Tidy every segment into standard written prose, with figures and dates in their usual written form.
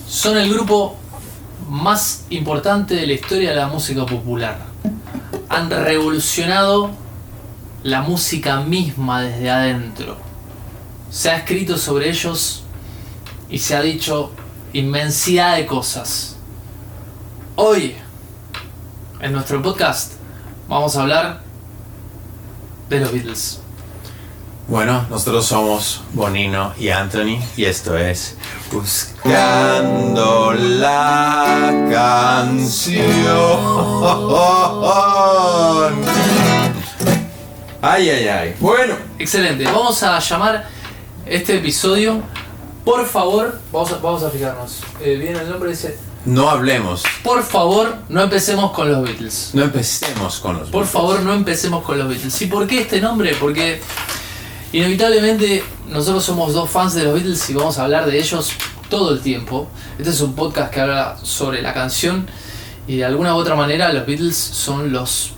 Son el grupo más importante de la historia de la música popular. Han revolucionado la música misma desde adentro. Se ha escrito sobre ellos y se ha dicho inmensidad de cosas. Hoy, en nuestro podcast, vamos a hablar de los Beatles. Bueno, nosotros somos Bonino y Anthony y esto es Buscando la Canción. Ay. Bueno. Excelente. Vamos a llamar este episodio, por favor, vamos a fijarnos. Bien, el nombre dice... No hablemos. Por favor, no empecemos con los Beatles. No empecemos con los Beatles. Por favor, no empecemos con los Beatles. ¿Y por qué este nombre? Porque inevitablemente nosotros somos dos fans de los Beatles y vamos a hablar de ellos todo el tiempo. Este es un podcast que habla sobre la canción y de alguna u otra manera los Beatles son los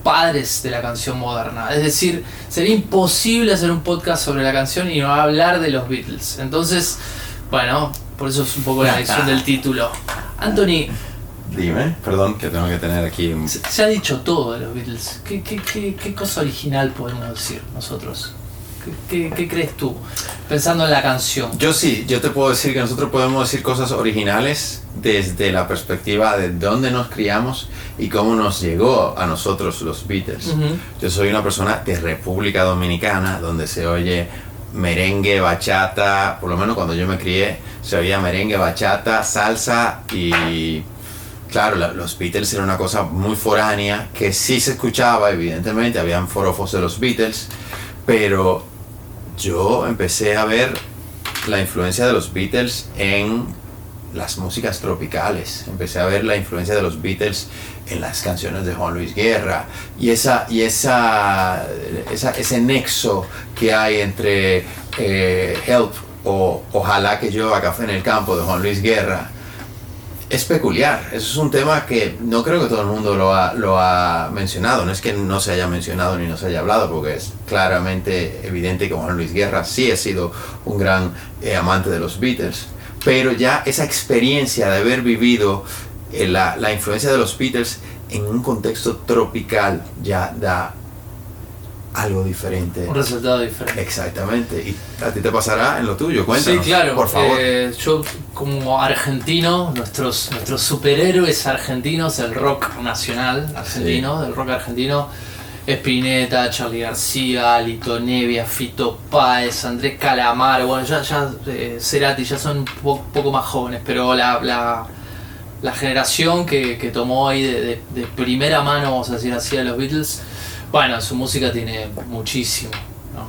padres de la canción moderna. Es decir, sería imposible hacer un podcast sobre la canción y no hablar de los Beatles. Entonces, bueno, por eso es un poco la elección del título. Anthony, dime, perdón, que tengo que tener aquí un... Se ha dicho todo de los Beatles. ¿Qué cosa original podemos decir nosotros? ¿Qué crees tú? Pensando en la canción. Yo te puedo decir que nosotros podemos decir cosas originales desde la perspectiva de dónde nos criamos y cómo nos llegó a nosotros los Beatles. Uh-huh. Yo soy una persona de República Dominicana, donde se oye merengue, bachata, por lo menos cuando yo me crié, se oía merengue, bachata, salsa y... Claro, los Beatles era una cosa muy foránea, que sí se escuchaba, evidentemente, habían forofos de los Beatles, pero yo empecé a ver la influencia de los Beatles en las músicas tropicales. Empecé a ver la influencia de los Beatles en las canciones de Juan Luis Guerra y ese nexo que hay entre Help o Ojalá que llueva café en el campo de Juan Luis Guerra. Es peculiar, eso es un tema que no creo que todo el mundo lo ha mencionado, no es que no se haya mencionado ni no se haya hablado, porque es claramente evidente que Juan Luis Guerra sí ha sido un gran amante de los Beatles, pero ya esa experiencia de haber vivido la influencia de los Beatles en un contexto tropical ya da algo diferente. Un resultado diferente. Exactamente. ¿Y a ti te pasará en lo tuyo? Cuéntanos, sí, claro. por favor. Yo como argentino, nuestros superhéroes argentinos, el rock nacional argentino, sí. Del rock argentino, Spinetta, Charly García, Lito Nevia, Fito Páez, Andrés Calamaro, bueno, ya Cerati, ya son un poco más jóvenes, pero la generación que tomó ahí de primera mano, vamos a decir así, a los Beatles. Bueno, su música tiene muchísimo, ¿no?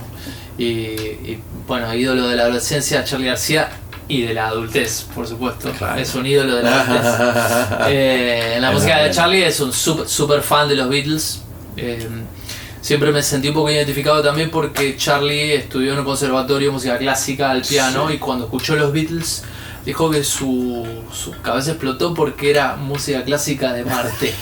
Y bueno, ídolo de la adolescencia, Charly García, y de la adultez, por supuesto. Claro. Es un ídolo de la adultez. En la música de Charly es un super fan de los Beatles. Siempre me sentí un poco identificado también porque Charly estudió en un conservatorio de música clásica al piano, sí. Y cuando escuchó los Beatles dijo que su cabeza explotó porque era música clásica de Marte.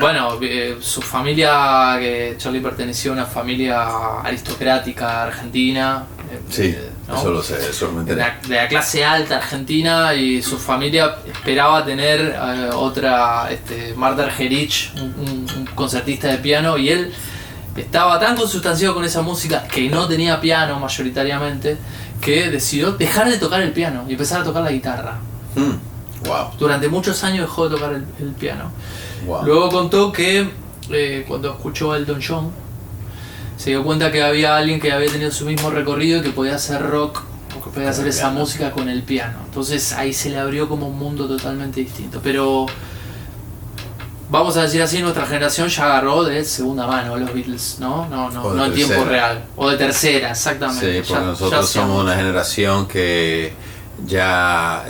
Bueno, su familia, que Charly perteneció a una familia aristocrática argentina. Sí, ¿no? Eso lo sé, eso me enteré. De la clase alta argentina, y su familia esperaba tener otra, Marta Argerich, un concertista de piano, y él estaba tan consustanciado con esa música, que no tenía piano mayoritariamente, que decidió dejar de tocar el piano y empezar a tocar la guitarra. Wow. Durante muchos años dejó de tocar el piano. Wow. Luego contó que cuando escuchó a Elton John, se dio cuenta que había alguien que había tenido su mismo recorrido y que podía hacer rock, o que podía hacer esa música con el piano. Entonces ahí se le abrió como un mundo totalmente distinto. Pero vamos a decir así, nuestra generación ya agarró de segunda mano los Beatles, ¿no? No en tiempo real. O de tercera, exactamente. Sí, porque nosotros somos una generación que ya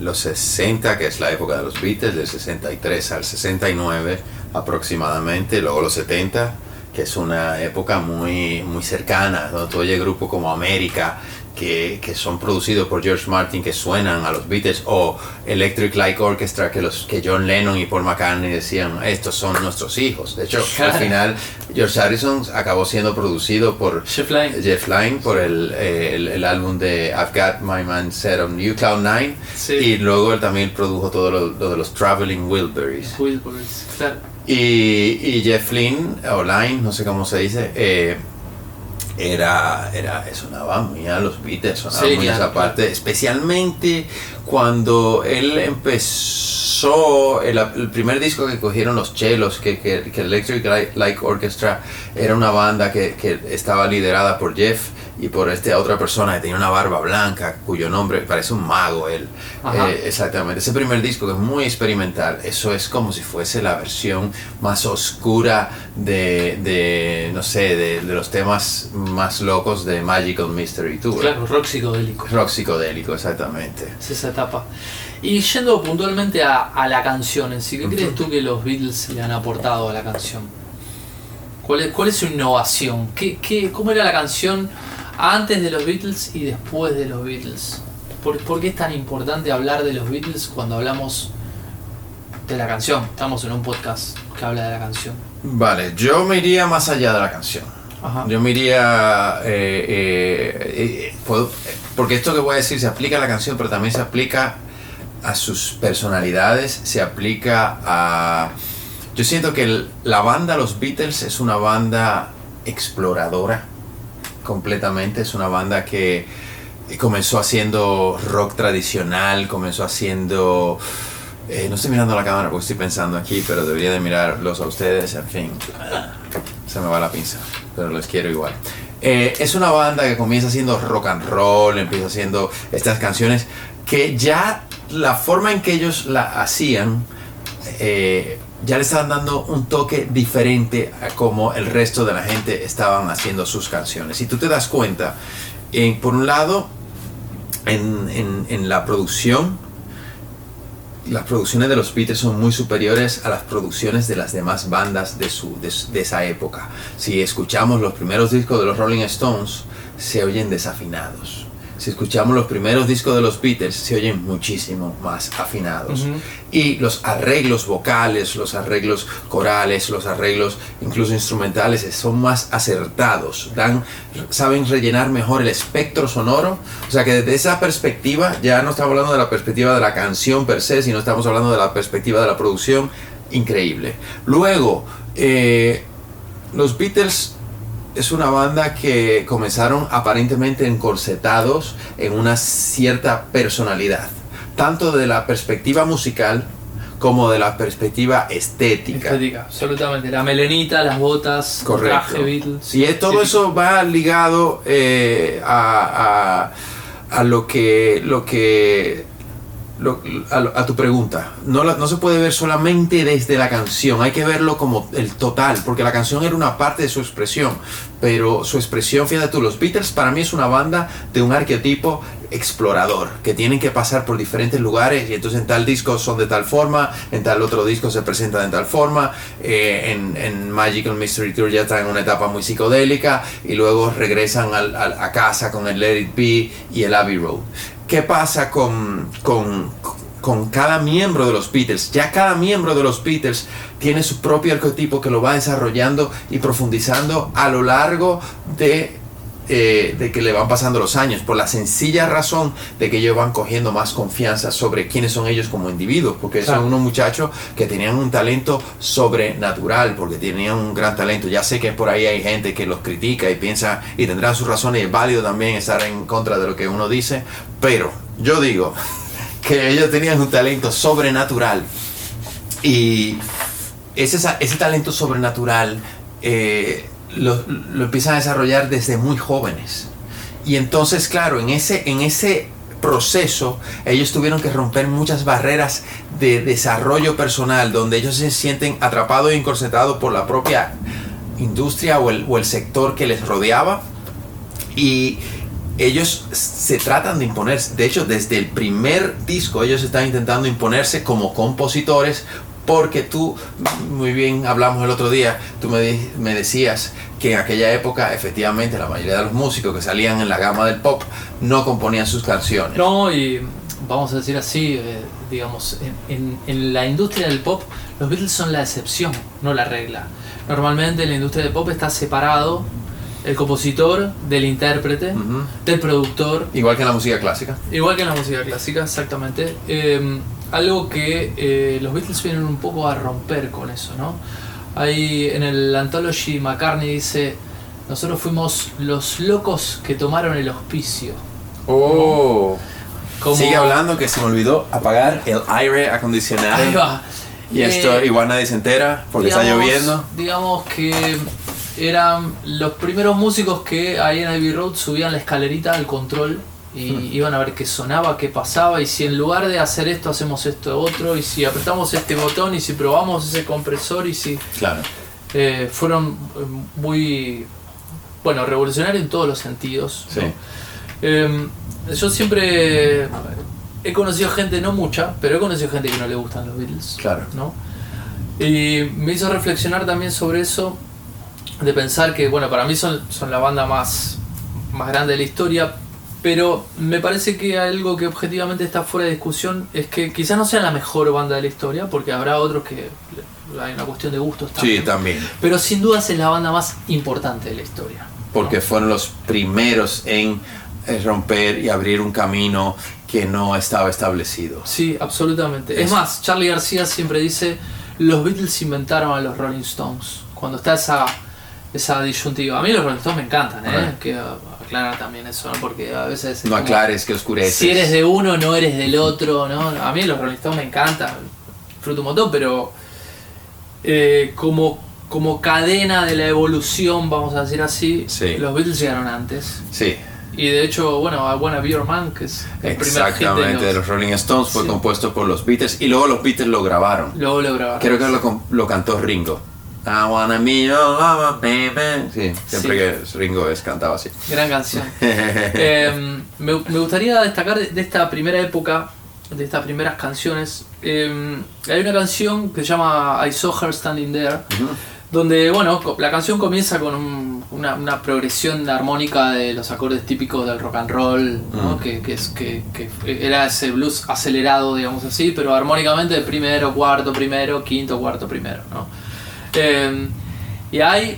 los 60, que es la época de los Beatles, del 63 al 69 aproximadamente, luego los 70, que es una época muy, muy cercana, donde tú oyes grupos como América, que son producidos por George Martin, que suenan a los Beatles, o Electric Light Orchestra, que John Lennon y Paul McCartney decían, estos son nuestros hijos. De hecho, al final, George Harrison acabó siendo producido por Jeff Lynne por el álbum de I've Got My Mind Set on You, Cloud 9, sí. Y luego él también produjo todo lo de los Traveling Wilburys. Claro. Y Jeff Lynne, o Lynne, no sé cómo se dice, sonaba muy a los Beatles, sonaba muy a esa parte, especialmente cuando él empezó el primer disco que cogieron los chelos, que Electric Light Orchestra era una banda que estaba liderada por Jeff y por otra persona que tenía una barba blanca, cuyo nombre parece un mago él. Exactamente, ese primer disco que es muy experimental, eso es como si fuese la versión más oscura de no sé, de los temas más locos de Magical Mystery Tour. Claro, rock psicodélico. Rock psicodélico, exactamente. Es esa etapa. Y yendo puntualmente a la canción en sí, ¿qué crees tú que los Beatles le han aportado a la canción? ¿Cuál es su innovación? ¿Cómo era la canción antes de los Beatles y después de los Beatles? ¿Por qué es tan importante hablar de los Beatles cuando hablamos de la canción? Estamos en un podcast que habla de la canción. Vale, yo me iría más allá de la canción. Yo me iría... porque esto que voy a decir se aplica a la canción, pero también se aplica a sus personalidades, se aplica a... Yo siento que la banda Los Beatles es una banda exploradora, completamente. Es una banda que comenzó haciendo rock tradicional, comenzó haciendo... no estoy mirando la cámara porque estoy pensando aquí, pero debería de mirarlos a ustedes, en fin. Se me va la pinza, pero los quiero igual. Es una banda que comienza haciendo rock and roll, empieza haciendo estas canciones que ya la forma en que ellos la hacían... ya le estaban dando un toque diferente a como el resto de la gente estaban haciendo sus canciones. Si tú te das cuenta, por un lado, en la producción, las producciones de los Beatles son muy superiores a las producciones de las demás bandas de esa época. Si escuchamos los primeros discos de los Rolling Stones, se oyen desafinados. Si escuchamos los primeros discos de los Beatles, se oyen muchísimo más afinados. Y los arreglos vocales, los arreglos corales, los arreglos incluso instrumentales son más acertados. Saben rellenar mejor el espectro sonoro. O sea que desde esa perspectiva, ya no estamos hablando de la perspectiva de la canción per se, sino estamos hablando de la perspectiva de la producción. Increíble. Luego, los Beatles... es una banda que comenzaron aparentemente encorsetados en una cierta personalidad, tanto de la perspectiva musical como de la perspectiva estética. Absolutamente. La melenita, las botas, correcto. El traje Beatles. Y todo eso va ligado a tu pregunta. No se puede ver solamente desde la canción, hay que verlo como el total, porque la canción era una parte de su expresión, pero su expresión, fíjate tú, los Beatles para mí es una banda de un arquetipo explorador, que tienen que pasar por diferentes lugares, y entonces en tal disco son de tal forma, en tal otro disco se presentan de tal forma, en Magical Mystery Tour ya están en una etapa muy psicodélica, y luego regresan a casa con el Let It Be y el Abbey Road. ¿Qué pasa con cada miembro de los Beatles? Ya cada miembro de los Beatles tiene su propio arquetipo que lo va desarrollando y profundizando a lo largo de que le van pasando los años, por la sencilla razón de que ellos van cogiendo más confianza sobre quiénes son ellos como individuos, porque son unos muchachos que tenían un talento sobrenatural, porque tenían un gran talento. Ya sé que por ahí hay gente que los critica y piensa, y tendrán sus razones, y es válido también estar en contra de lo que uno dice, pero yo digo que ellos tenían un talento sobrenatural, y ese talento sobrenatural lo empiezan a desarrollar desde muy jóvenes. Y entonces, claro, en ese proceso ellos tuvieron que romper muchas barreras de desarrollo personal, donde ellos se sienten atrapados e encorsetados por la propia industria o el sector que les rodeaba, y ellos se tratan de imponerse. De hecho, desde el primer disco ellos están intentando imponerse como compositores porque tú, muy bien hablamos el otro día, tú me decías que en aquella época efectivamente la mayoría de los músicos que salían en la gama del pop no componían sus canciones. No, y vamos a decir así, digamos, en la industria del pop los Beatles son la excepción, no la regla. Normalmente en la industria del pop está separado el compositor del intérprete, del productor. Igual que en la música clásica. Igual que en la música clásica, exactamente. Algo que los Beatles vienen un poco a romper con eso, ¿no? Ahí en el Anthology McCartney dice: nosotros fuimos los locos que tomaron el auspicio. Oh. Sigue hablando que se me olvidó apagar el aire acondicionado. Ahí va. Y esto igual nadie se entera porque está lloviendo. Digamos que eran los primeros músicos que ahí en Abbey Road subían la escalerita al control y iban a ver qué sonaba, qué pasaba, y si en lugar de hacer esto hacemos esto otro, y si apretamos este botón, y si probamos ese compresor, y si... Claro. Fueron muy, bueno, revolucionarios en todos los sentidos, sí. ¿no? Yo siempre he conocido gente, no mucha, pero he conocido gente que no le gustan los Beatles, claro, ¿no? Y me hizo reflexionar también sobre eso, de pensar que, bueno, para mí son la banda más grande de la historia, pero me parece que algo que objetivamente está fuera de discusión es que quizás no sea la mejor banda de la historia, porque habrá otros que hay una cuestión de gustos también. Sí, también. Pero sin duda es la banda más importante de la historia, porque, ¿no?, fueron los primeros en romper y abrir un camino que no estaba establecido. Sí, absolutamente. Es más, Charly García siempre dice: los Beatles inventaron a los Rolling Stones. Cuando está esa disyuntiva. A mí los Rolling Stones me encantan, que aclarar también eso, ¿no? Porque a veces... No aclares, que oscureces. Si eres de uno, no eres del otro, ¿no? A mí los Rolling Stones me encantan, disfruto un montón, pero como cadena de la evolución, vamos a decir así, sí, los Beatles llegaron antes. Sí. Y de hecho, bueno, I Wanna Be Your Man, que es el primer hit de los Rolling Stones, fue compuesto por los Beatles, y luego los Beatles lo grabaron. Creo que lo cantó Ringo. I wanna be your lover, baby. Sí, siempre que Ringo cantaba así. Gran canción. Me gustaría destacar de esta primera época, de estas primeras canciones. Hay una canción que se llama I Saw Her Standing There, donde, bueno, la canción comienza con una progresión armónica de los acordes típicos del rock and roll, ¿no? Que era ese blues acelerado, digamos así, pero armónicamente de primero, cuarto, primero, quinto, cuarto, primero, ¿no? Y hay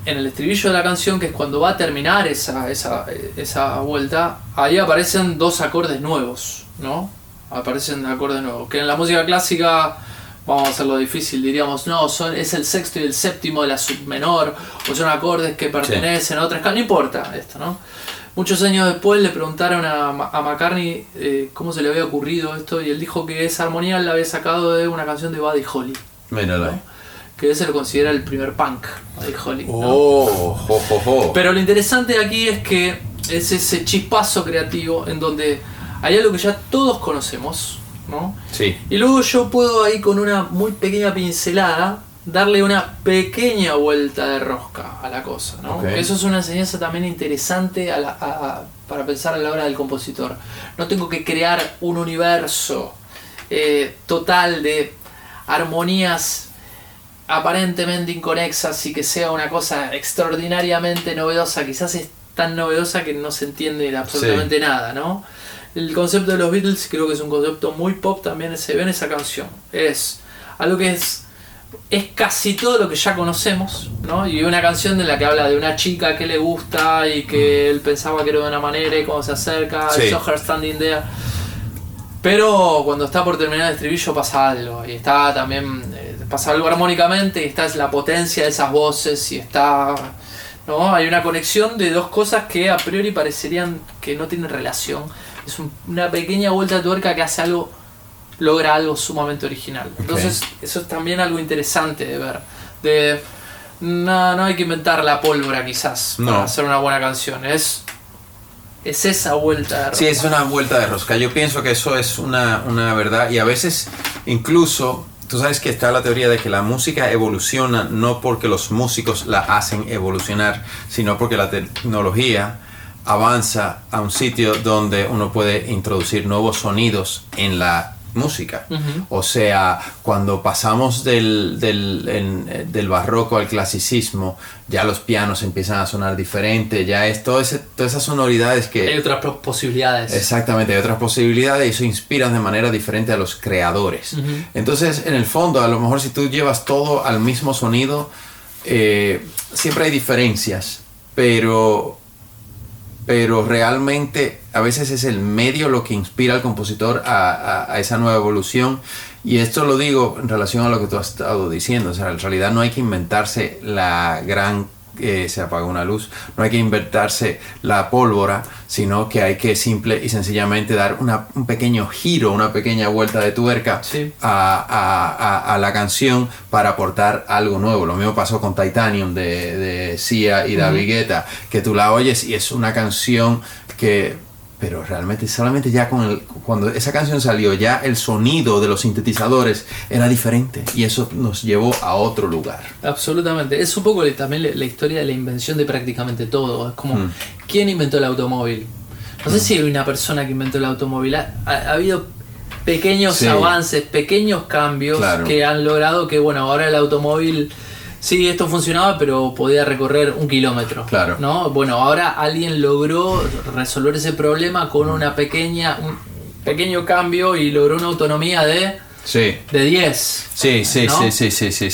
en el estribillo de la canción, que es cuando va a terminar esa vuelta, ahí aparecen dos acordes nuevos, ¿no? Aparecen acordes nuevos, que en la música clásica, vamos a hacerlo difícil, diríamos, no, es el sexto y el séptimo de la submenor, o son acordes que pertenecen a otra escala, no importa esto, ¿no? Muchos años después le preguntaron a McCartney cómo se le había ocurrido esto, y él dijo que esa armonía la había sacado de una canción de Buddy Holly, ¿no? Que se lo considera el primer punk, Buddy Holly, ¿no? Pero lo interesante aquí es que es ese chispazo creativo en donde hay algo que ya todos conocemos, ¿no? Sí. Y luego yo puedo ahí con una muy pequeña pincelada darle una pequeña vuelta de rosca a la cosa, ¿no? Okay. Eso es una enseñanza también interesante para pensar a la hora del compositor. No tengo que crear un universo total de armonías aparentemente inconexas y que sea una cosa extraordinariamente novedosa. Quizás es tan novedosa que no se entiende absolutamente nada, ¿no? El concepto de los Beatles creo que es un concepto muy pop, también se ve en esa canción. Es algo que es casi todo lo que ya conocemos, ¿no? Y una canción en la que habla de una chica que le gusta y que él pensaba que era de una manera, y cuando se acerca, I saw her standing there. Pero cuando está por terminar el estribillo pasa algo, y está también pasa algo armónicamente, y está la potencia de esas voces, y está, ¿no? Hay una conexión de dos cosas que a priori parecerían que no tienen relación. Es una pequeña vuelta de tuerca que hace algo, logra algo sumamente original. Okay. Entonces eso es también algo interesante de ver. No hay que inventar la pólvora quizás para hacer una buena canción. Es esa vuelta de rosca. Sí, es una vuelta de rosca. Yo pienso que eso es una verdad, y a veces incluso tú sabes que está la teoría de que la música evoluciona no porque los músicos la hacen evolucionar, sino porque la tecnología avanza a un sitio donde uno puede introducir nuevos sonidos en la música. O sea, cuando pasamos del barroco al clasicismo, ya los pianos empiezan a sonar diferente, ya es todas esas sonoridades que... Hay otras posibilidades. Exactamente, hay otras posibilidades y eso inspira de manera diferente a los creadores. Entonces, en el fondo, a lo mejor si tú llevas todo al mismo sonido, siempre hay diferencias, pero realmente a veces es el medio lo que inspira al compositor a esa nueva evolución. Y esto lo digo en relación a lo que tú has estado diciendo. O sea, en realidad no hay que inventarse la gran... se apaga una luz. No hay que inventarse la pólvora, sino que hay que simple y sencillamente dar un pequeño giro, una pequeña vuelta de tuerca a la canción para aportar algo nuevo. Lo mismo pasó con Titanium de Sia y David Guetta, que tú la oyes y es una canción que... Pero realmente solamente ya cuando esa canción salió, ya el sonido de los sintetizadores era diferente y eso nos llevó a otro lugar. Absolutamente. Es un poco también la historia de la invención de prácticamente todo. Es como, ¿quién inventó el automóvil? No sé si hay una persona que inventó el automóvil. Ha habido pequeños avances, pequeños cambios que han logrado que, bueno, ahora el automóvil... Sí, esto funcionaba, pero podía recorrer 1 kilómetro. Claro. ¿No? Bueno, ahora alguien logró resolver ese problema con un pequeño cambio y logró una autonomía de 10. Sí.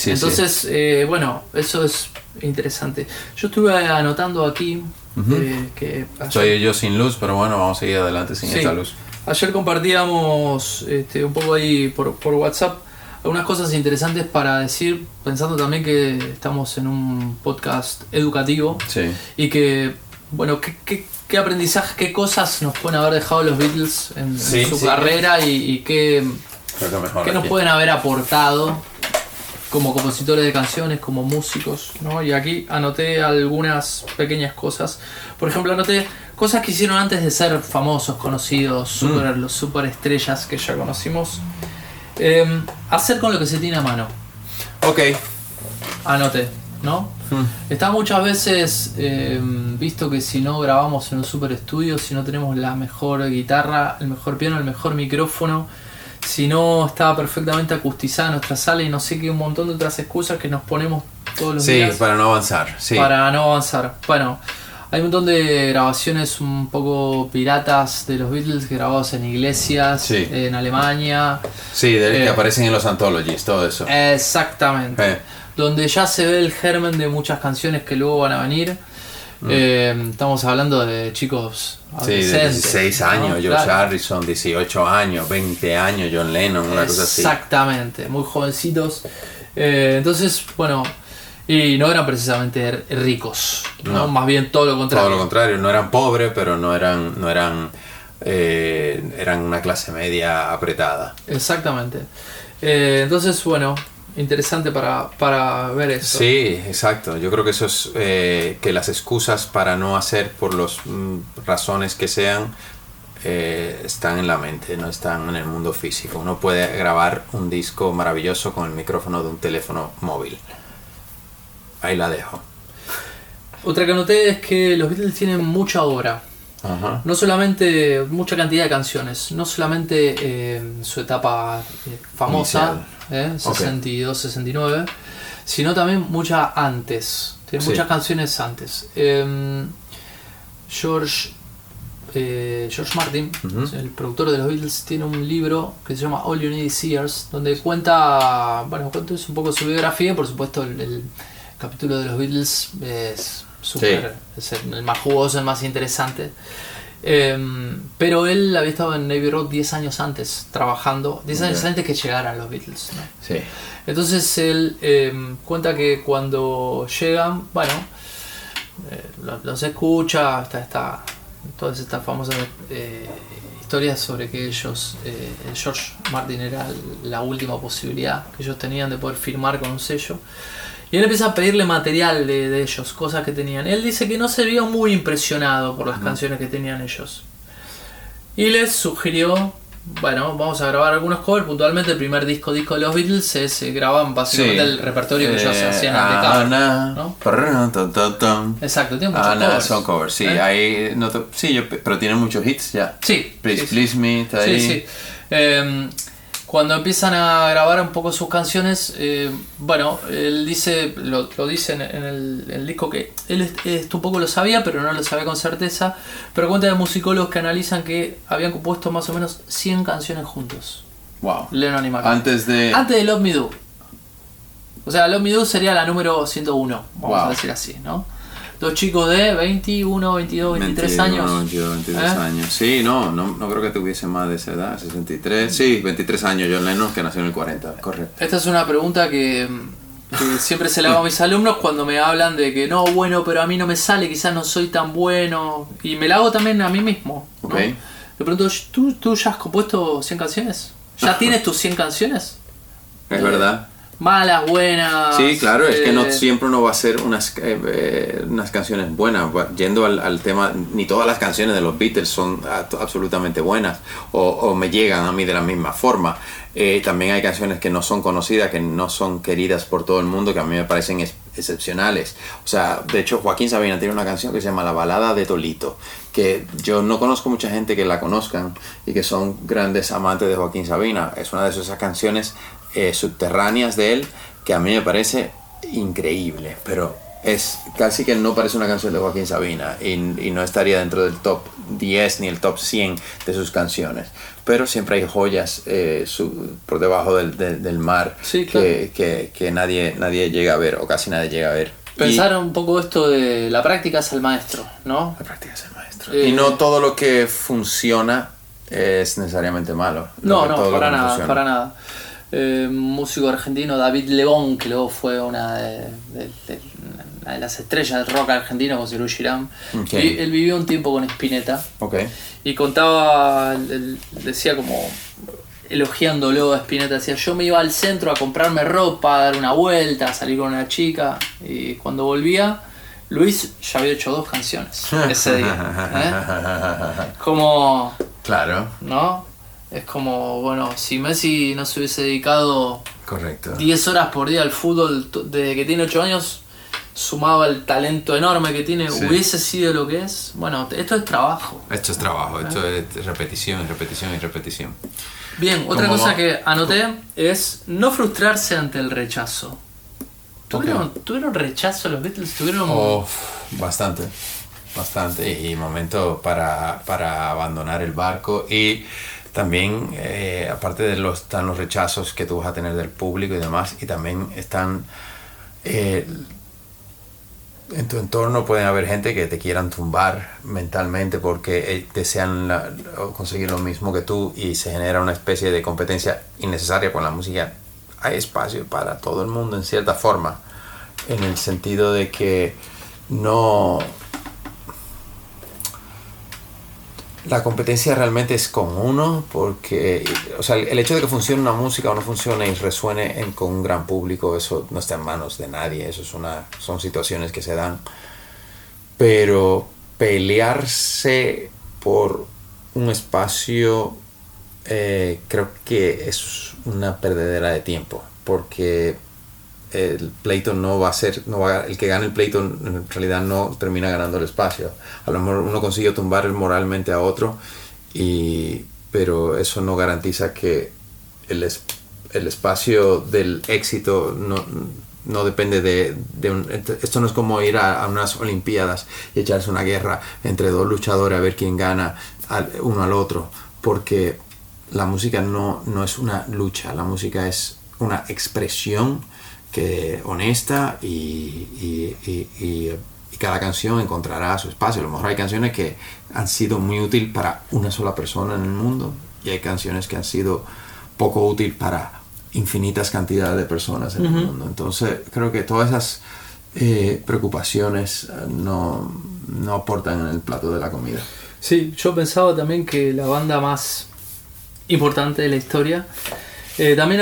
Entonces, bueno, eso es interesante. Yo estuve anotando aquí que... Soy yo sin luz, pero bueno, vamos a seguir adelante sin esta luz. Ayer compartíamos un poco ahí por WhatsApp algunas cosas interesantes para decir, pensando también que estamos en un podcast educativo y que, bueno, qué aprendizaje, qué cosas nos pueden haber dejado los Beatles en su carrera y qué nos pueden haber aportado como compositores de canciones, como músicos, ¿no? Y aquí anoté algunas pequeñas cosas. Por ejemplo, anoté cosas que hicieron antes de ser famosos, conocidos, los superestrellas que ya conocimos. Hacer con lo que se tiene a mano. Ok. Anoté, ¿no? Está muchas veces visto que si no grabamos en un super estudio, si no tenemos la mejor guitarra, el mejor piano, el mejor micrófono, si no está perfectamente acustizada nuestra sala y no sé qué, un montón de otras excusas que nos ponemos todos los días. Sí, para no avanzar. Sí. Para no avanzar. Bueno, hay un montón de grabaciones un poco piratas de los Beatles grabados en iglesias, en Alemania. Sí, que aparecen en los anthologies, todo eso. Exactamente. Donde ya se ve el germen de muchas canciones que luego van a venir. Estamos hablando de chicos adolescentes. Sí, de 16 años, ¿no? George Harrison, 18 años, 20 años, John Lennon, una cosa así. Exactamente, muy jovencitos. Entonces, bueno... Y no eran precisamente ricos, ¿no? Más bien todo lo contrario. Todo lo contrario, no eran pobres, pero no eran una clase media apretada. Exactamente. Entonces, bueno, interesante para ver eso. Sí, exacto. Yo creo que eso es que las excusas para no hacer por las razones que sean están en la mente, no están en el mundo físico. Uno puede grabar un disco maravilloso con el micrófono de un teléfono móvil. Ahí la dejo. Otra que noté es que los Beatles tienen mucha obra. No solamente mucha cantidad de canciones, no solamente su etapa famosa, 62, 69, sino también mucha antes. Tienen muchas canciones antes. George Martin, el productor de los Beatles, tiene un libro que se llama All You Need Is Years, donde cuenta un poco su biografía. Por supuesto, el capítulo de los Beatles es es el más jugoso, el más interesante. Pero él había estado en Navy Road 10 años antes, trabajando, 10 años antes que llegaran los Beatles, ¿no? Sí. Entonces él cuenta que cuando llegan, bueno, los escucha, está todas estas famosas historias sobre que ellos, George Martin era la última posibilidad que ellos tenían de poder firmar con un sello. Y él empieza a pedirle material de ellos, cosas que tenían. Él dice que no se vio muy impresionado por las canciones que tenían ellos. Y les sugirió, bueno, vamos a grabar algunos covers. Puntualmente el primer disco de los Beatles se grababan básicamente el repertorio que ellos hacían en The Cover, ¿no? Exacto, tiene muchos covers. Son covers, sí. Ahí pero tienen muchos hits ya. Sí. Please Me, está ahí. Sí. cuando empiezan a grabar un poco sus canciones, bueno, él dice, lo dice en el disco que él esto un poco lo sabía, pero no lo sabía con certeza, pero cuenta de musicólogos que analizan que habían compuesto más o menos 100 canciones juntos. Wow. Lennon y McCartney. Antes de Love Me Do. O sea, Love Me Do sería la número 101, vamos a decir así, ¿no? Dos chicos de 21, 22, 23 años. 22, 23 años. Sí, no creo que tuviese más de esa edad, 63. Sí, 23 años John Lennon, que nació en el 40, correcto. Esta es una pregunta que siempre se la hago a mis alumnos cuando me hablan de que no, bueno, pero a mí no me sale, quizás no soy tan bueno. Y me la hago también a mí mismo, ¿no? Okay. Le pregunto, ¿tú ya has compuesto 100 canciones? ¿Ya tienes tus 100 canciones? Es verdad. Malas, buenas. Sí, claro, es que no siempre uno va a hacer unas canciones buenas. Yendo al tema, ni todas las canciones de los Beatles son absolutamente buenas o me llegan a mí de la misma forma. También hay canciones que no son conocidas, que no son queridas por todo el mundo, que a mí me parecen excepcionales. O sea, de hecho, Joaquín Sabina tiene una canción que se llama La balada de Tolito, que yo no conozco mucha gente que la conozcan y que son grandes amantes de Joaquín Sabina. Es una de esas canciones subterráneas de él que a mí me parece increíble, pero es casi que no parece una canción de Joaquín Sabina y no estaría dentro del top 10 ni el top 100 de sus canciones, pero siempre hay joyas por debajo del mar. Sí, claro. que nadie llega a ver o casi nadie llega a ver. Pensar un poco esto de la práctica es el maestro, ¿no? La práctica es el maestro. Y no todo lo que funciona es necesariamente malo. No, para nada. Músico argentino David Lebón, que luego fue una de las estrellas del rock argentino con Serú Girán. Okay. Él vivió un tiempo con Spinetta. Okay. Y contaba, él decía como elogiándolo a Spinetta, decía: yo me iba al centro a comprarme ropa, a dar una vuelta, a salir con una chica, y cuando volvía Luis ya había hecho 2 canciones ese día. Como... Claro. ¿No? Es como, bueno, si Messi no se hubiese dedicado correcto 10 horas por día al fútbol desde que tiene 8 años, sumaba el talento enorme que tiene, sí, hubiese sido lo que es. Bueno, esto es trabajo. Esto es trabajo, esto es repetición. Bien, otra cosa que anoté es no frustrarse ante el rechazo. ¿Tuvieron rechazo los Beatles? Bastante. Y momento para abandonar el barco. Y también, aparte de están los rechazos que tú vas a tener del público y demás, y también están en tu entorno pueden haber gente que te quieran tumbar mentalmente porque desean conseguir lo mismo que tú, y se genera una especie de competencia innecesaria con la música. Hay espacio para todo el mundo en cierta forma, en el sentido de que no... La competencia realmente es con uno, porque, o sea, el hecho de que funcione una música o no funcione y resuene con un gran público, eso no está en manos de nadie, son situaciones que se dan. Pero pelearse por un espacio creo que es una perdedera de tiempo, porque el pleito el que gane el pleito en realidad no termina ganando el espacio. A lo mejor uno consigue tumbar moralmente a otro, pero eso no garantiza que el espacio del éxito no depende de esto no es como ir a unas olimpiadas y echarse una guerra entre 2 luchadores a ver quién gana uno al otro, porque la música no es una lucha, la música es una expresión honesta, y cada canción encontrará su espacio. A lo mejor hay canciones que han sido muy útiles para una sola persona en el mundo, y hay canciones que han sido poco útiles para infinitas cantidades de personas en el mundo. Entonces creo que todas esas preocupaciones no aportan en el plato de la comida. Sí, yo pensaba también que la banda más importante de la historia también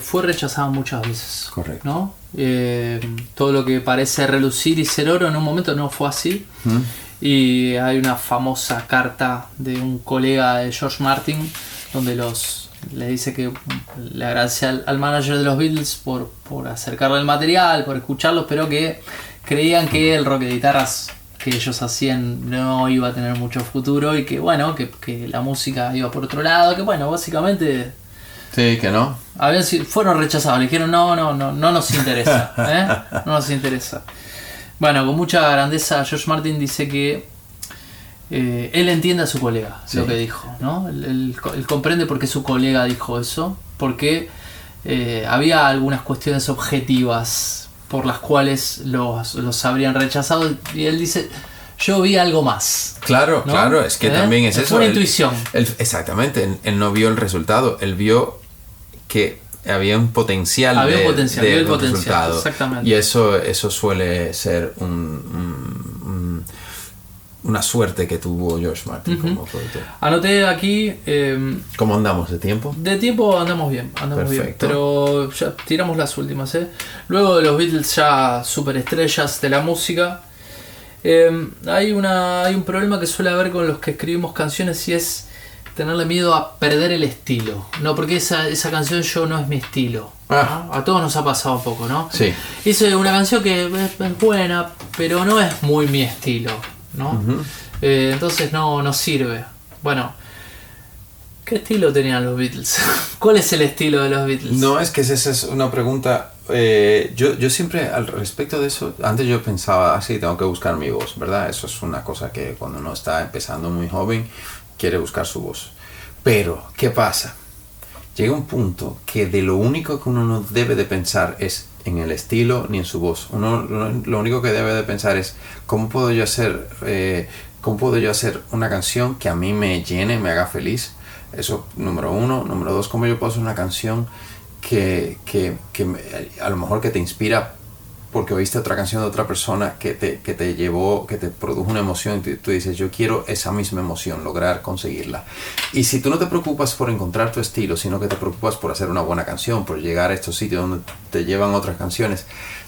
fue rechazada muchas veces. Correcto. ¿No? Todo lo que parece relucir y ser oro en un momento no fue así. Y hay una famosa carta de un colega de George Martin donde le dice que le agradece al manager de los Beatles por acercarle el material, por escucharlos, pero que creían que el rock de guitarras que ellos hacían no iba a tener mucho futuro, y que bueno, que la música iba por otro lado, que bueno, básicamente Sí, que no. Fueron rechazados, le dijeron no nos interesa, no nos interesa. Bueno, con mucha grandeza George Martin dice que él entiende a su colega, lo que dijo, ¿no? Él comprende por qué su colega dijo eso, porque había algunas cuestiones objetivas por las cuales los habrían rechazado, y él dice, yo vi algo más. Claro, ¿no? Claro, es que también es eso. Fue una intuición. Exactamente, él no vio el resultado, él vio que había un potencial de resultado. Exactamente. Y eso suele ser una suerte que tuvo George Martin como productor. Anoté aquí... ¿Cómo andamos de tiempo? De tiempo andamos bien, pero ya tiramos las últimas. Luego de los Beatles ya superestrellas de la música, hay un problema que suele haber con los que escribimos canciones, y es tenerle miedo a perder el estilo, ¿no? Porque esa canción no es mi estilo, ¿no? A todos nos ha pasado un poco, ¿no? Sí. Hice una canción que es buena, pero no es muy mi estilo, ¿no? Uh-huh. Entonces no sirve. Bueno, ¿qué estilo tenían los Beatles? ¿Cuál es el estilo de los Beatles? No, es que esa es una pregunta. Yo siempre al respecto de eso, antes yo pensaba, sí, tengo que buscar mi voz, ¿verdad? Eso es una cosa que cuando uno está empezando muy joven, quiere buscar su voz. Pero, ¿qué pasa? Llega un punto que de lo único que uno no debe de pensar es en el estilo ni en su voz. Uno lo único que debe de pensar es ¿cómo puedo yo hacer una canción que a mí me llene, me haga feliz? Eso, número uno. Número dos, ¿cómo yo puedo hacer una canción que a lo mejor que te inspira porque oíste otra canción de otra persona que te llevó, que te produjo una emoción, y tú dices, yo quiero esa misma emoción, lograr conseguirla? Y si tú no te preocupas por encontrar tu estilo, sino que te preocupas por hacer una buena canción, por llegar a estos sitios donde te llevan otras canciones,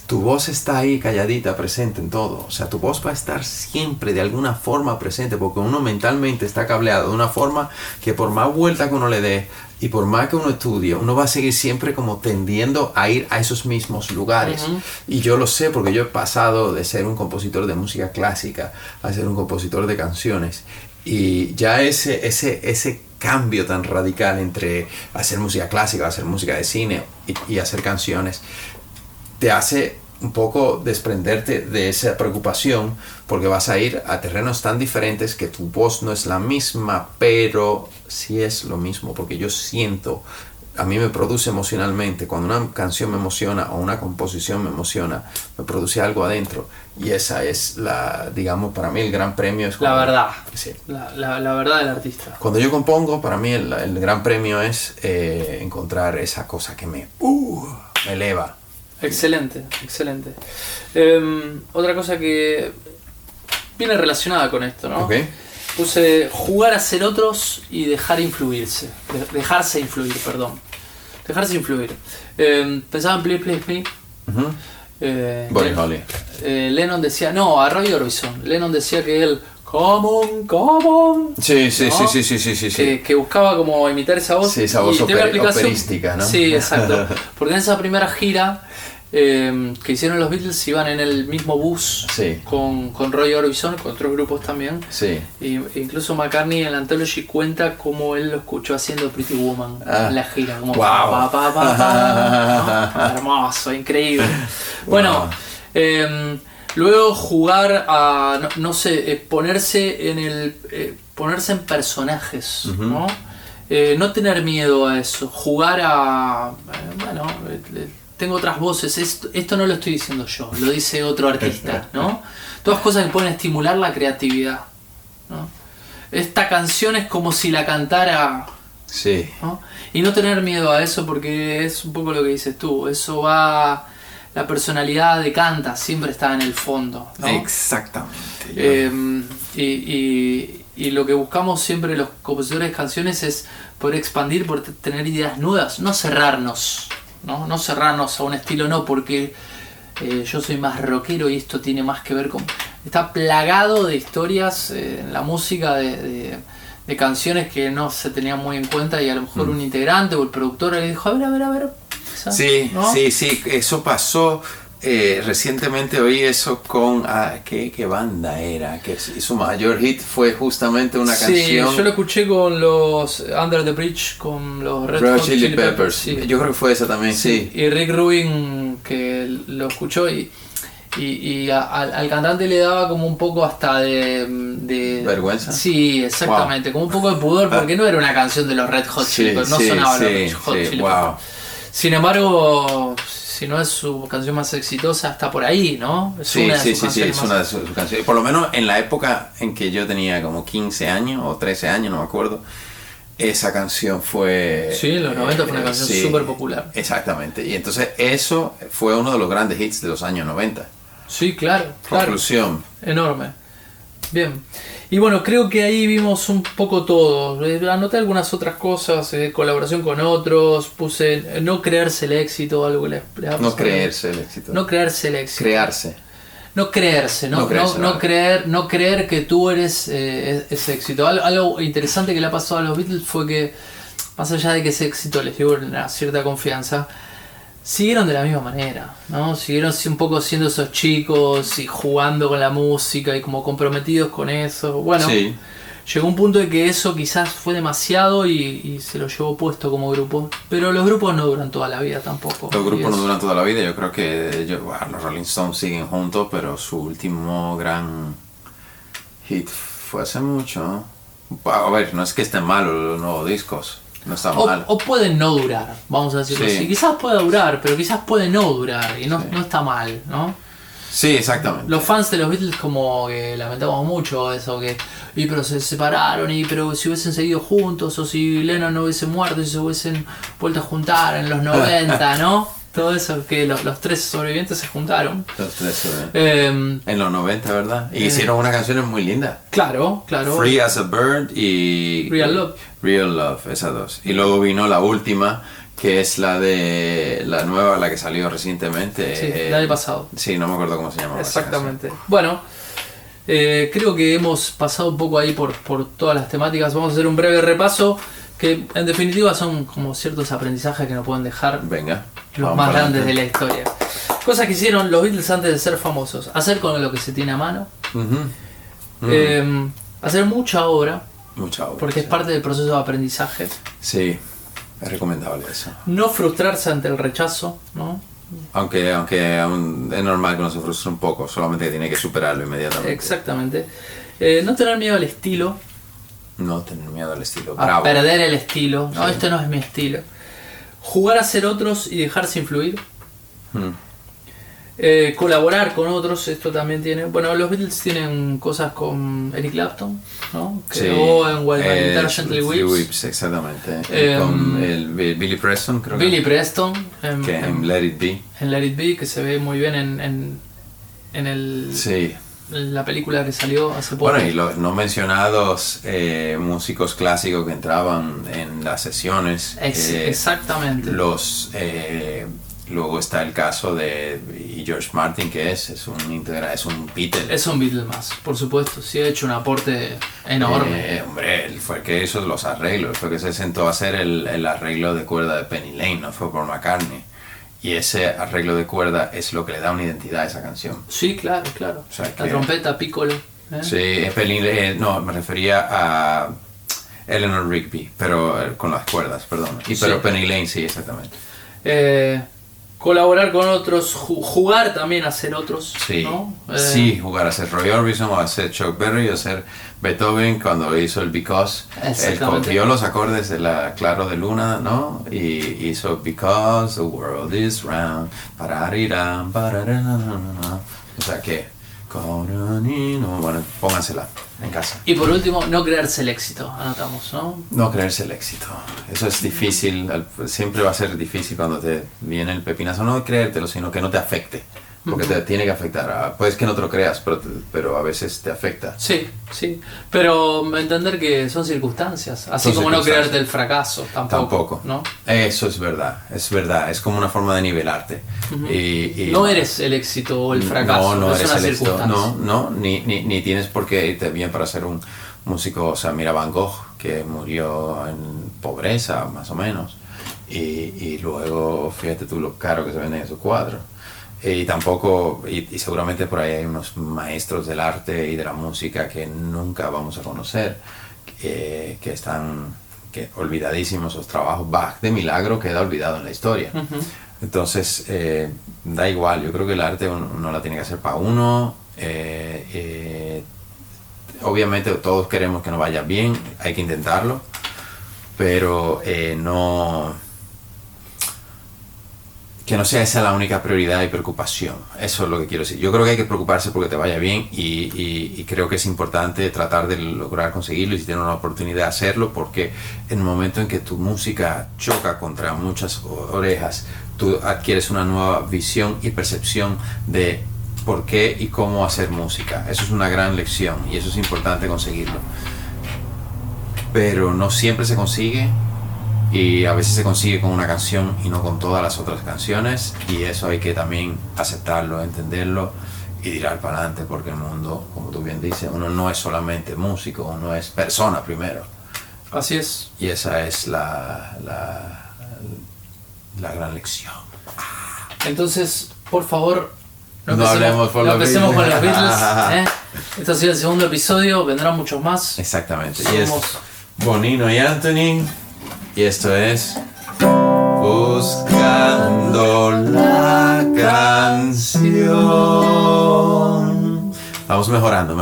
tu voz está ahí calladita, presente en todo. O sea, tu voz va a estar siempre de alguna forma presente, porque uno mentalmente está cableado de una forma que por más vuelta que uno le dé y por más que uno estudie, uno va a seguir siempre como tendiendo a ir a esos mismos lugares. Uh-huh. Y yo lo sé porque yo he pasado de ser un compositor de música clásica a ser un compositor de canciones. Y ya ese cambio tan radical entre hacer música clásica, hacer música de cine y hacer canciones, te hace un poco desprenderte de esa preocupación, porque vas a ir a terrenos tan diferentes que tu voz no es la misma, pero sí es lo mismo, porque yo siento, a mí me produce emocionalmente, cuando una canción me emociona o una composición me emociona, me produce algo adentro, y esa es digamos, para mí el gran premio es la verdad. Sí. La verdad del artista. Cuando yo compongo, para mí el gran premio es encontrar esa cosa que me eleva. Excelente. Otra cosa que viene relacionada con esto, ¿no? Okay. Puse jugar a ser otros y dejarse influir. Pensaba en Please Please Me. Uh-huh. Buddy Holly. Lennon decía, no, a Roy Orbison. Lennon decía que él, come on. Sí. ¿no? Que buscaba como imitar esa voz. Sí, esa voz operística, ¿no? Sí, exacto. Porque en esa primera gira que hicieron los Beatles iban en el mismo bus, sí, con Roy Orbison, con otros grupos también. Sí. Y incluso McCartney en la Anthology cuenta cómo él lo escuchó haciendo Pretty Woman en la gira. Como wow. ¿no? Hermoso, increíble. Bueno, luego jugar a, ponerse en personajes, uh-huh, ¿no? No tener miedo a eso, jugar a, tengo otras voces, esto no lo estoy diciendo yo, lo dice otro artista, ¿no? Todas cosas que pueden estimular la creatividad, ¿no? Esta canción es como si la cantara, sí, ¿no? Y no tener miedo a eso, porque es un poco lo que dices tú, eso va, la personalidad de canta siempre está en el fondo, ¿no? Exactamente. Y lo que buscamos siempre los compositores de canciones es poder expandir, poder tener ideas nuevas, no cerrarnos, no cerrarnos a un estilo, no, porque yo soy más rockero y esto tiene más que ver con... Está plagado de historias en la música de canciones que no se tenían muy en cuenta, y a lo mejor un integrante o el productor le dijo, a ver, sí, ¿no? sí, eso pasó. recientemente oí eso con... ¿qué banda era? Que su mayor hit fue justamente una canción... Sí, yo lo escuché con los Under the Bridge, con los Red Hot Chili Peppers. Sí. Yo creo que fue esa también, sí. Y Rick Rubin, que lo escuchó y al cantante le daba como un poco hasta de ¿vergüenza? Sí, exactamente, como un poco de pudor, porque no era una canción de los Red Hot Chili Peppers, no sonaba los Red Hot Chili Peppers. Sin embargo, si no es su canción más exitosa, está por ahí, ¿no? Es una de sus canciones. Por lo menos en la época en que yo tenía como 15 años o 13 años, no me acuerdo, esa canción fue... Sí, en los 90 fue una canción súper popular. Exactamente. Y entonces eso fue uno de los grandes hits de los años 90. Sí, claro. Conclusión. Enorme. Bien. Y bueno, creo que ahí vimos un poco todo. Anoté algunas otras cosas, colaboración con otros, puse no creerse el éxito, algo que les no creerse el éxito. No creerse el éxito. Crearse. No creerse, no creer que tú eres ese éxito. Algo interesante que le ha pasado a los Beatles fue que, más allá de que ese éxito les dio una cierta confianza, siguieron de la misma manera, ¿no? Siguieron un poco siendo esos chicos y jugando con la música y como comprometidos con eso. Bueno, sí. Llegó un punto de que eso quizás fue demasiado y se lo llevó puesto como grupo. Pero los grupos no duran toda la vida tampoco. Los grupos no duran toda la vida. Yo creo que los Rolling Stones siguen juntos, pero su último gran hit fue hace mucho, ¿no? A ver, no es que estén malos los nuevos discos. No está mal. O pueden no durar, vamos a decirlo así. Quizás pueda durar, pero quizás puede no durar y no está mal, ¿no? Sí, exactamente. Los fans de los Beatles como que lamentamos mucho eso, pero se separaron, pero si hubiesen seguido juntos, o si Lennon no hubiese muerto y se hubiesen vuelto a juntar en los 90, ¿no? Todo eso, que los tres sobrevivientes se juntaron. Los tres sobrevivientes. En los 90, ¿verdad? Y hicieron unas canciones muy lindas. Claro. Free as a Bird y... Real Love. Real Love, esas dos. Y luego vino la última, que es la nueva, la que salió recientemente. Sí, el año pasado. Sí, no me acuerdo cómo se llamaba. Exactamente. Bueno, creo que hemos pasado un poco ahí por todas las temáticas. Vamos a hacer un breve repaso, que en definitiva son como ciertos aprendizajes que nos pueden dejar los más grandes de la historia. Cosas que hicieron los Beatles antes de ser famosos. Hacer con lo que se tiene a mano. Hacer mucha obra. Porque es parte del proceso de aprendizaje. Sí, es recomendable eso. No frustrarse ante el rechazo, ¿no? Aunque aún es normal que uno se frustre un poco, solamente tiene que superarlo inmediatamente. Exactamente. No tener miedo al estilo. No tener miedo al estilo. A perder el estilo. No, esto no es mi estilo. Jugar a ser otros y dejarse influir. Colaborar con otros, esto también tiene. Bueno, los Beatles tienen cosas con Eric Clapton, ¿no? Quedó en While My Guitar Gently Weeps. Exactamente. Con el Billy Preston, creo Billy Preston. En Let It Be. En Let It Be, que se ve muy bien en el... Sí. La película que salió hace poco. Bueno, y los no mencionados músicos clásicos que entraban en las sesiones. Exactamente. Luego está el caso de George Martin, que es un Beatle. Es un Beatle más, por supuesto. Sí, ha hecho un aporte enorme. Hombre, él fue el que hizo los arreglos, fue el que se sentó a hacer el arreglo de cuerda de Penny Lane, no fue Paul McCartney. Y ese arreglo de cuerda es lo que le da una identidad a esa canción. Sí, claro. O sea, la trompeta, piccolo. Sí, no, me refería a Eleanor Rigby, pero con las cuerdas, perdón. Pero Penny Lane, sí, exactamente. Colaborar con otros, jugar también a ser otros, sí, ¿no? Sí, jugar a ser Roy Orbison o a ser Chuck Berry o a ser Beethoven cuando hizo el Because. Él copió los acordes de la Claro de Luna, ¿no? Y hizo Because the world is round. O sea que... Bueno, póngansela en casa. Y por último, no creerse el éxito, anotamos, ¿no? No creerse el éxito. Eso es difícil, siempre va a ser difícil cuando te viene el pepinazo. No creértelo, sino que no te afecte. Porque te tiene que afectar. Puedes que no te lo creas, pero a veces te afecta. Sí. Pero entender que son circunstancias. Así como no creerte el fracaso, tampoco. ¿No? Eso es verdad. Es como una forma de nivelarte. Y no eres el éxito o el fracaso. No es eres una el éxito. No, ni tienes por qué irte bien para ser un músico. O sea, mira Van Gogh, que murió en pobreza, más o menos. Y luego, fíjate tú lo caro que se venden esos cuadros. Y tampoco, y seguramente por ahí hay unos maestros del arte y de la música que nunca vamos a conocer, que están olvidadísimos. Sus trabajos. Bach de milagro queda olvidado en la historia. Ujú. Entonces, da igual, yo creo que el arte uno la tiene que hacer para uno. Obviamente todos queremos que nos vaya bien, hay que intentarlo, pero que no sea esa la única prioridad y preocupación. Eso es lo que quiero decir. Yo creo que hay que preocuparse porque te vaya bien y creo que es importante tratar de lograr conseguirlo y si tienes una oportunidad de hacerlo, porque en el momento en que tu música choca contra muchas orejas, tú adquieres una nueva visión y percepción de por qué y cómo hacer música. Eso es una gran lección y eso es importante conseguirlo. Pero no siempre se consigue. Y a veces se consigue con una canción y no con todas las otras canciones, y eso hay que también aceptarlo, entenderlo y tirar para adelante, porque el mundo, como tú bien dices, uno no es solamente músico, uno es persona primero. Así es. Y esa es la gran lección. Entonces, por favor, No hablemos por los empecemos con los Beatles. Beatles. Este ha sido el segundo episodio, vendrán muchos más. Exactamente. Somos Y es Bonino y Anthony. Y esto es Buscando la canción. Vamos mejorando.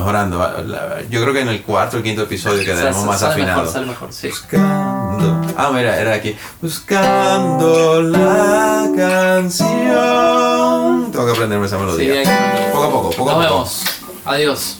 Yo creo que en el cuarto o quinto episodio quedaremos más afinados. Sale mejor, sí. Buscando. Mira, era aquí. Buscando la canción. Tengo que aprenderme esa melodía. Sí, Poco a poco. Nos vemos. Adiós.